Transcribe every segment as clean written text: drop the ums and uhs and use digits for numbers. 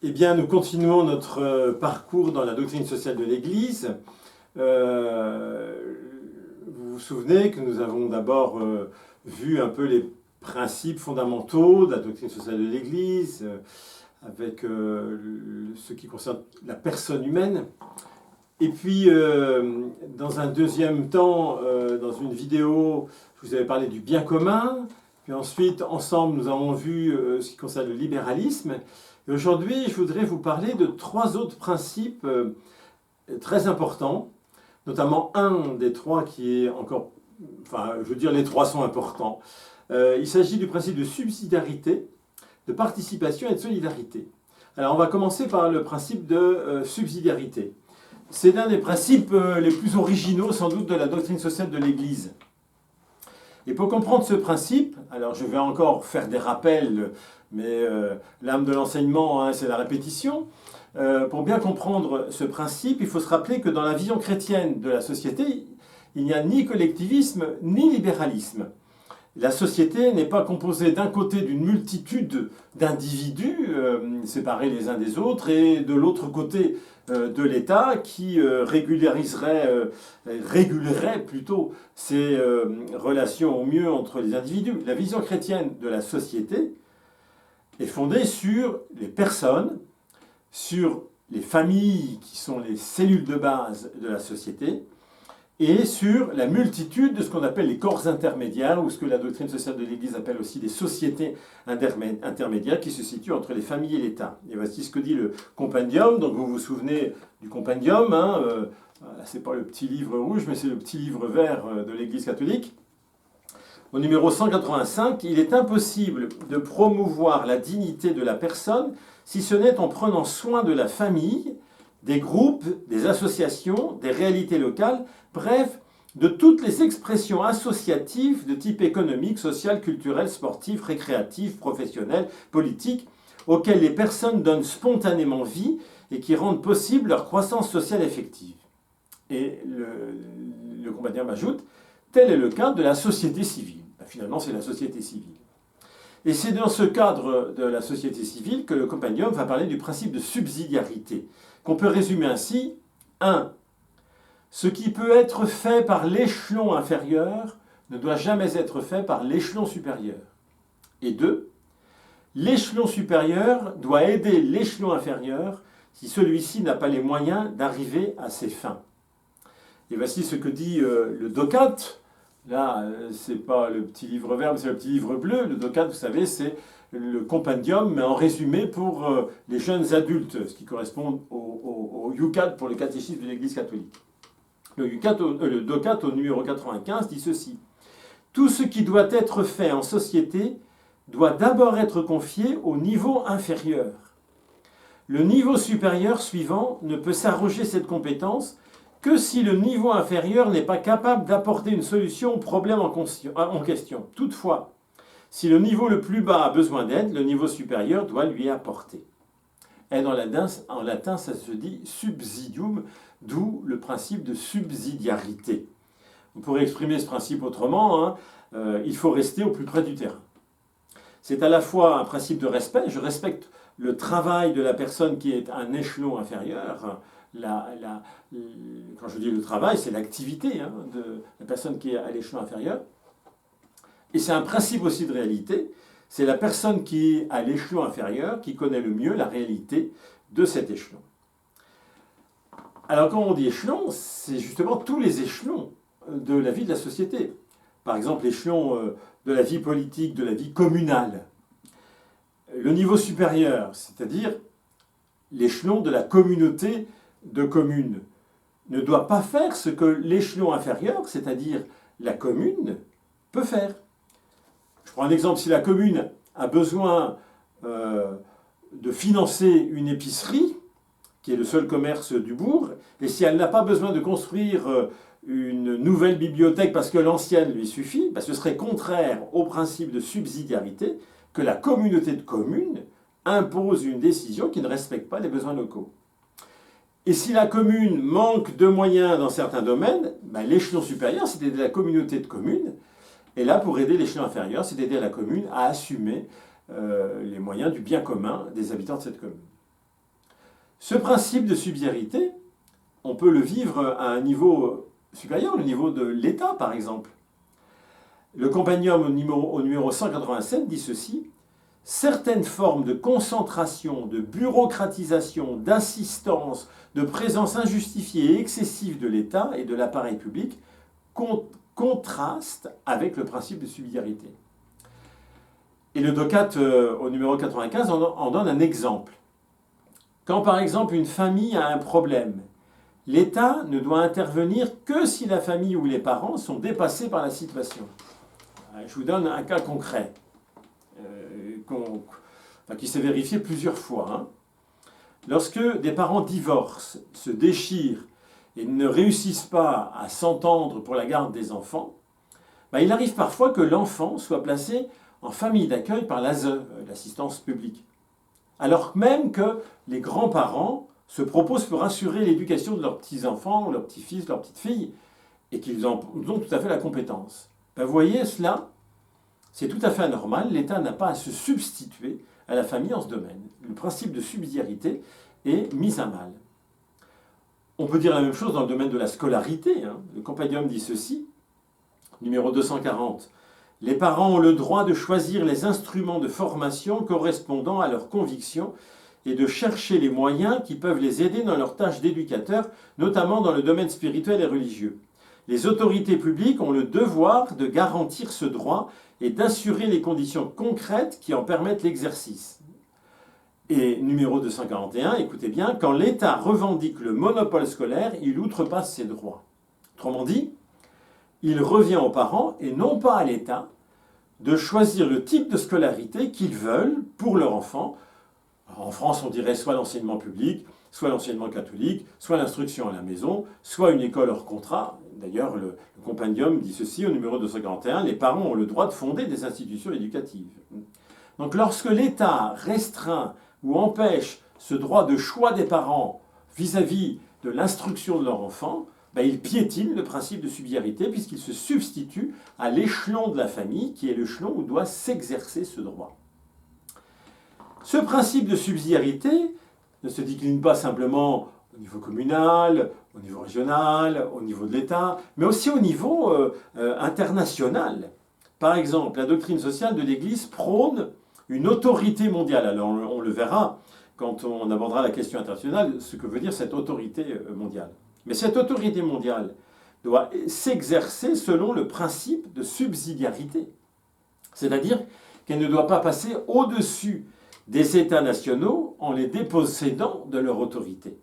Eh bien, nous continuons notre parcours dans la doctrine sociale de l'Église. Vous vous souvenez que nous avons d'abord vu un peu les principes fondamentaux de la doctrine sociale de l'Église, avec ce qui concerne la personne humaine. Et puis, dans un deuxième temps, dans une vidéo, je vous avais parlé du bien commun. Puis ensuite, ensemble, nous avons vu ce qui concerne le libéralisme. Et aujourd'hui, je voudrais vous parler de trois autres principes très importants, notamment un des trois qui est encore... Enfin, je veux dire, les trois sont importants. Il s'agit du principe de subsidiarité, de participation et de solidarité. Alors, on va commencer par le principe de subsidiarité. C'est l'un des principes les plus originaux, sans doute, de la doctrine sociale de l'Église. Et pour comprendre ce principe, alors je vais encore faire des rappels, mais l'âme de l'enseignement, hein, c'est la répétition. Pour bien comprendre ce principe, il faut se rappeler que dans la vision chrétienne de la société, il n'y a ni collectivisme ni libéralisme. La société n'est pas composée d'un côté d'une multitude d'individus séparés les uns des autres et de l'autre côté de l'État qui régulerait plutôt ces relations au mieux entre les individus. La vision chrétienne de la société est fondée sur les personnes, sur les familles qui sont les cellules de base de la société, et sur la multitude de ce qu'on appelle les corps intermédiaires, ou ce que la doctrine sociale de l'Église appelle aussi les sociétés intermédiaires, qui se situent entre les familles et l'État. Et voici ce que dit le Compendium. Donc vous vous souvenez du Compendium, hein, c'est pas le petit livre rouge, mais c'est le petit livre vert de l'Église catholique. Au numéro 185, il est impossible de promouvoir la dignité de la personne si ce n'est en prenant soin de la famille, des groupes, des associations, des réalités locales, bref, de toutes les expressions associatives de type économique, social, culturel, sportif, récréatif, professionnel, politique, auxquelles les personnes donnent spontanément vie et qui rendent possible leur croissance sociale effective. Et le Compendium ajoute, tel est le cas de la société civile. Finalement, c'est la société civile. Et c'est dans ce cadre de la société civile que le Compendium va parler du principe de subsidiarité, qu'on peut résumer ainsi. 1. Ce qui peut être fait par l'échelon inférieur ne doit jamais être fait par l'échelon supérieur. Et 2. L'échelon supérieur doit aider l'échelon inférieur si celui-ci n'a pas les moyens d'arriver à ses fins. Et voici ce que dit le DOCAT. Là, c'est pas le petit livre vert, mais c'est le petit livre bleu. Le DOCAT, vous savez, c'est le compendium, mais en résumé pour les jeunes adultes, ce qui correspond au UCAT pour le catéchisme de l'Église catholique. Le DOCAT au numéro 95 dit ceci. Tout ce qui doit être fait en société doit d'abord être confié au niveau inférieur. Le niveau supérieur suivant ne peut s'arroger cette compétence que si le niveau inférieur n'est pas capable d'apporter une solution au problème en question. Toutefois, si le niveau le plus bas a besoin d'aide, le niveau supérieur doit lui apporter. Et en latin, ça se dit subsidium, d'où le principe de subsidiarité. On pourrait exprimer ce principe autrement, hein, il faut rester au plus près du terrain. C'est à la fois un principe de respect, je respecte le travail de la personne qui est un échelon inférieur. Quand je dis le travail, c'est l'activité de la personne qui est à l'échelon inférieur. Et c'est un principe aussi de réalité, c'est la personne qui est à l'échelon inférieur qui connaît le mieux la réalité de cet échelon. Alors quand on dit échelon, c'est justement tous les échelons de la vie de la société. Par exemple, l'échelon de la vie politique, de la vie communale. Le niveau supérieur, c'est-à-dire l'échelon de la communauté de communes, ne doit pas faire ce que l'échelon inférieur, c'est-à-dire la commune, peut faire. Je prends un exemple, si la commune a besoin de financer une épicerie, qui est le seul commerce du bourg, et si elle n'a pas besoin de construire une nouvelle bibliothèque parce que l'ancienne lui suffit, ce serait contraire au principe de subsidiarité que la communauté de communes impose une décision qui ne respecte pas les besoins locaux. Et si la commune manque de moyens dans certains domaines, l'échelon supérieur, c'est d'aider la communauté de communes. Et là, pour aider l'échelon inférieur, c'est d'aider la commune à assumer les moyens du bien commun des habitants de cette commune. Ce principe de subsidiarité, on peut le vivre à un niveau supérieur, le niveau de l'État par exemple. Le compendium au numéro 187 dit ceci: certaines formes de concentration, de bureaucratisation, d'assistance, de présence injustifiée et excessive de l'État et de l'appareil public contrastent avec le principe de subsidiarité. Et le DOCAT au numéro 95 en donne un exemple. Quand par exemple une famille a un problème, l'État ne doit intervenir que si la famille ou les parents sont dépassés par la situation. Je vous donne un cas concret qui s'est vérifié plusieurs fois. Lorsque des parents divorcent, se déchirent et ne réussissent pas à s'entendre pour la garde des enfants, il arrive parfois que l'enfant soit placé en famille d'accueil par l'ASE, l'assistance publique. Alors même que les grands-parents se proposent pour assurer l'éducation de leurs petits-enfants, leurs petits-fils, leurs petites-filles, et qu'ils ont tout à fait la compétence. Vous voyez cela, c'est tout à fait anormal. L'État n'a pas à se substituer à la famille en ce domaine. Le principe de subsidiarité est mis à mal. On peut dire la même chose dans le domaine de la scolarité. Le compendium dit ceci, numéro 240. Les parents ont le droit de choisir les instruments de formation correspondant à leurs convictions et de chercher les moyens qui peuvent les aider dans leur tâche d'éducateur, notamment dans le domaine spirituel et religieux. Les autorités publiques ont le devoir de garantir ce droit et d'assurer les conditions concrètes qui en permettent l'exercice. Et numéro 241, écoutez bien, quand l'État revendique le monopole scolaire, il outrepasse ses droits. Autrement dit, il revient aux parents, et non pas à l'État, de choisir le type de scolarité qu'ils veulent pour leur enfant. Alors, en France, on dirait soit l'enseignement public, soit l'enseignement catholique, soit l'instruction à la maison, soit une école hors contrat. D'ailleurs, le compendium dit ceci au numéro 241, les parents ont le droit de fonder des institutions éducatives. Donc lorsque l'État restreint ou empêche ce droit de choix des parents vis-à-vis de l'instruction de leur enfant, il piétine le principe de subsidiarité puisqu'il se substitue à l'échelon de la famille qui est l'échelon où doit s'exercer ce droit. Ce principe de subsidiarité ne se décline pas simplement au niveau communal, au niveau régional, au niveau de l'État, mais aussi au niveau international. Par exemple, la doctrine sociale de l'Église prône une autorité mondiale. Alors on le verra quand on abordera la question internationale, ce que veut dire cette autorité mondiale. Mais cette autorité mondiale doit s'exercer selon le principe de subsidiarité. C'est-à-dire qu'elle ne doit pas passer au-dessus des États nationaux en les dépossédant de leur autorité.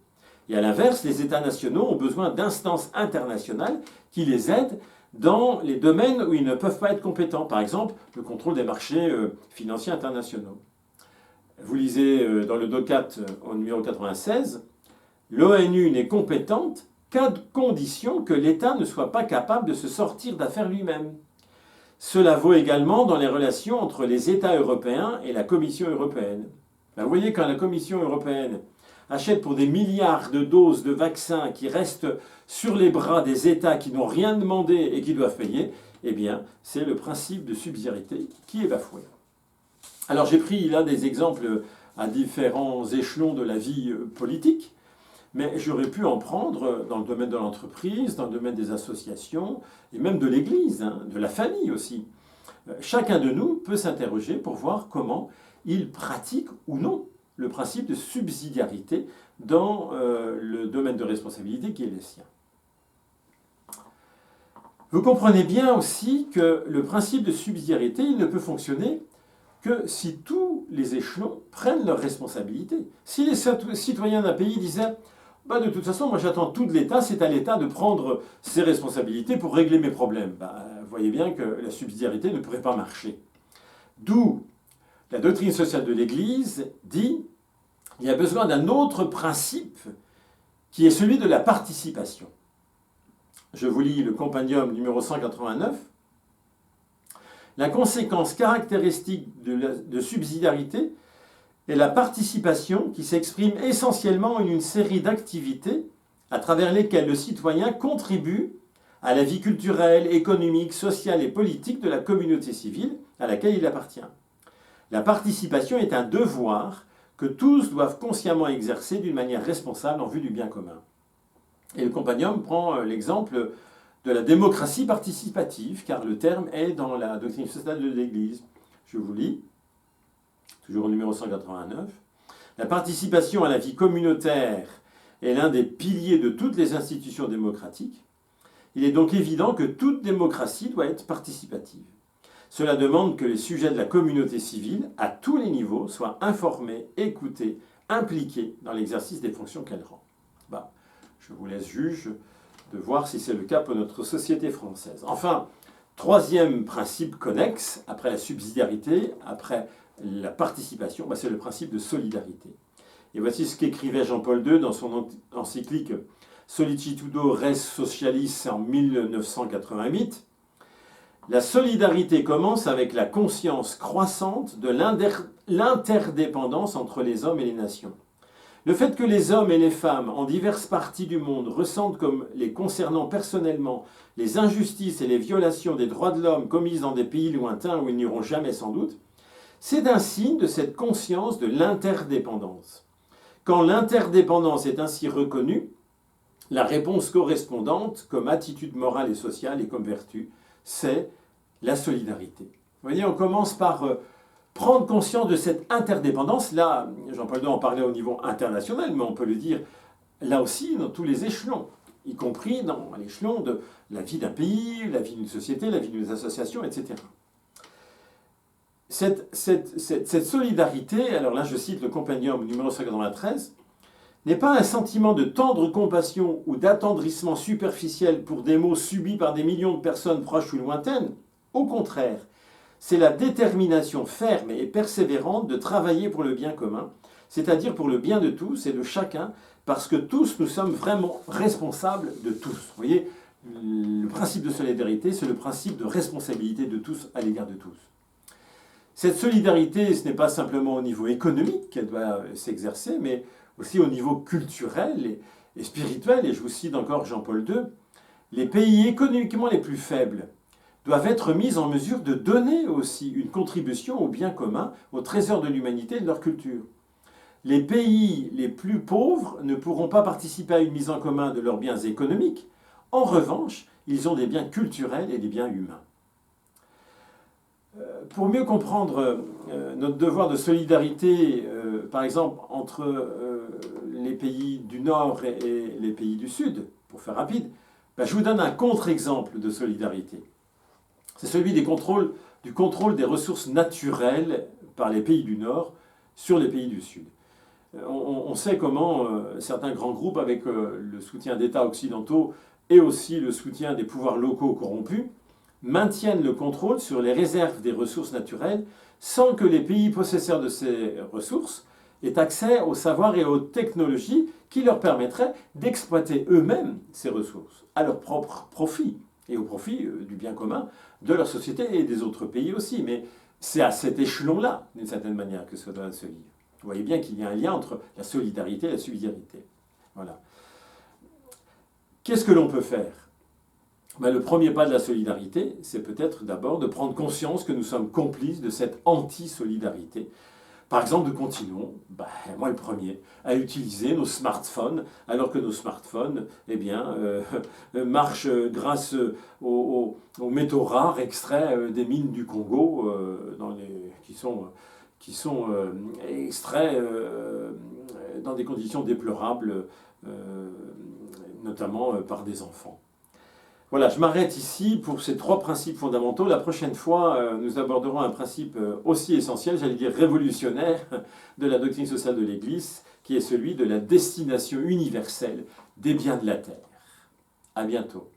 Et à l'inverse, les États nationaux ont besoin d'instances internationales qui les aident dans les domaines où ils ne peuvent pas être compétents. Par exemple, le contrôle des marchés financiers internationaux. Vous lisez dans le DOCAT au numéro 96, l'ONU n'est compétente qu'à condition que l'État ne soit pas capable de se sortir d'affaire lui-même. Cela vaut également dans les relations entre les États européens et la Commission européenne. Vous voyez, quand la Commission européenne achète pour des milliards de doses de vaccins qui restent sur les bras des États qui n'ont rien demandé et qui doivent payer, eh bien, c'est le principe de subsidiarité qui est bafoué. Alors j'ai pris là des exemples à différents échelons de la vie politique, mais j'aurais pu en prendre dans le domaine de l'entreprise, dans le domaine des associations, et même de l'Église, de la famille aussi. Chacun de nous peut s'interroger pour voir comment il pratique ou non le principe de subsidiarité dans le domaine de responsabilité qui est le sien. Vous comprenez bien aussi que le principe de subsidiarité, il ne peut fonctionner que si tous les échelons prennent leurs responsabilités. Si les citoyens d'un pays disaient de toute façon, moi j'attends tout de l'État, c'est à l'État de prendre ses responsabilités pour régler mes problèmes. Vous voyez bien que la subsidiarité ne pourrait pas marcher. D'où la doctrine sociale de l'Église dit qu'il y a besoin d'un autre principe qui est celui de la participation. Je vous lis le compendium numéro 189. La conséquence caractéristique de subsidiarité est la participation qui s'exprime essentiellement en une série d'activités à travers lesquelles le citoyen contribue à la vie culturelle, économique, sociale et politique de la communauté civile à laquelle il appartient. La participation est un devoir que tous doivent consciemment exercer d'une manière responsable en vue du bien commun. Et le Compendium prend l'exemple de la démocratie participative, car le terme est dans la doctrine sociale de l'Église. Je vous lis, toujours au numéro 189. La participation à la vie communautaire est l'un des piliers de toutes les institutions démocratiques. Il est donc évident que toute démocratie doit être participative. Cela demande que les sujets de la communauté civile, à tous les niveaux, soient informés, écoutés, impliqués dans l'exercice des fonctions qu'elle rend. Je vous laisse juge de voir si c'est le cas pour notre société française. Enfin, troisième principe connexe, après la subsidiarité, après la participation, c'est le principe de solidarité. Et voici ce qu'écrivait Jean-Paul II dans son encyclique Sollicitudo Res Socialis en 1988. La solidarité commence avec la conscience croissante de l'interdépendance entre les hommes et les nations. Le fait que les hommes et les femmes en diverses parties du monde ressentent comme les concernant personnellement les injustices et les violations des droits de l'homme commises dans des pays lointains où ils n'iront jamais sans doute, c'est un signe de cette conscience de l'interdépendance. Quand l'interdépendance est ainsi reconnue, la réponse correspondante comme attitude morale et sociale et comme vertu, c'est la solidarité. Vous voyez, on commence par prendre conscience de cette interdépendance. Là, Jean-Paul II en parlait au niveau international, mais on peut le dire là aussi dans tous les échelons, y compris dans l'échelon de la vie d'un pays, la vie d'une société, la vie d'une association, etc. Cette solidarité, alors là je cite le Compendium numéro 193, n'est pas un sentiment de tendre compassion ou d'attendrissement superficiel pour des maux subis par des millions de personnes proches ou lointaines. Au contraire, c'est la détermination ferme et persévérante de travailler pour le bien commun, c'est-à-dire pour le bien de tous et de chacun, parce que tous nous sommes vraiment responsables de tous. Vous voyez, le principe de solidarité, c'est le principe de responsabilité de tous à l'égard de tous. Cette solidarité, ce n'est pas simplement au niveau économique qu'elle doit s'exercer, mais aussi au niveau culturel et spirituel. Et je vous cite encore Jean-Paul II, les pays économiquement les plus faibles doivent être mis en mesure de donner aussi une contribution au bien commun, au trésor de l'humanité et de leur culture. Les pays les plus pauvres ne pourront pas participer à une mise en commun de leurs biens économiques. En revanche, ils ont des biens culturels et des biens humains. Pour mieux comprendre notre devoir de solidarité, par exemple, entre les pays du Nord et les pays du Sud, pour faire rapide, je vous donne un contre-exemple de solidarité. C'est celui du contrôle des ressources naturelles par les pays du Nord sur les pays du Sud. On sait comment certains grands groupes, avec le soutien d'États occidentaux et aussi le soutien des pouvoirs locaux corrompus, maintiennent le contrôle sur les réserves des ressources naturelles sans que les pays possesseurs de ces ressources aient accès au savoir et aux technologies qui leur permettraient d'exploiter eux-mêmes ces ressources à leur propre profit et au profit du bien commun de leur société et des autres pays aussi. Mais c'est à cet échelon-là, d'une certaine manière, que ça doit se vivre. Vous voyez bien qu'il y a un lien entre la solidarité et la subsidiarité. Voilà. Qu'est-ce que l'on peut faire ? Le premier pas de la solidarité, c'est peut-être d'abord de prendre conscience que nous sommes complices de cette anti-solidarité. Par exemple, nous continuons, moi le premier, à utiliser nos smartphones, alors que nos smartphones marchent grâce aux métaux rares extraits des mines du Congo, qui sont extraits dans des conditions déplorables, notamment par des enfants. Voilà, je m'arrête ici pour ces trois principes fondamentaux. La prochaine fois, nous aborderons un principe aussi essentiel, j'allais dire révolutionnaire, de la doctrine sociale de l'Église, qui est celui de la destination universelle des biens de la terre. À bientôt.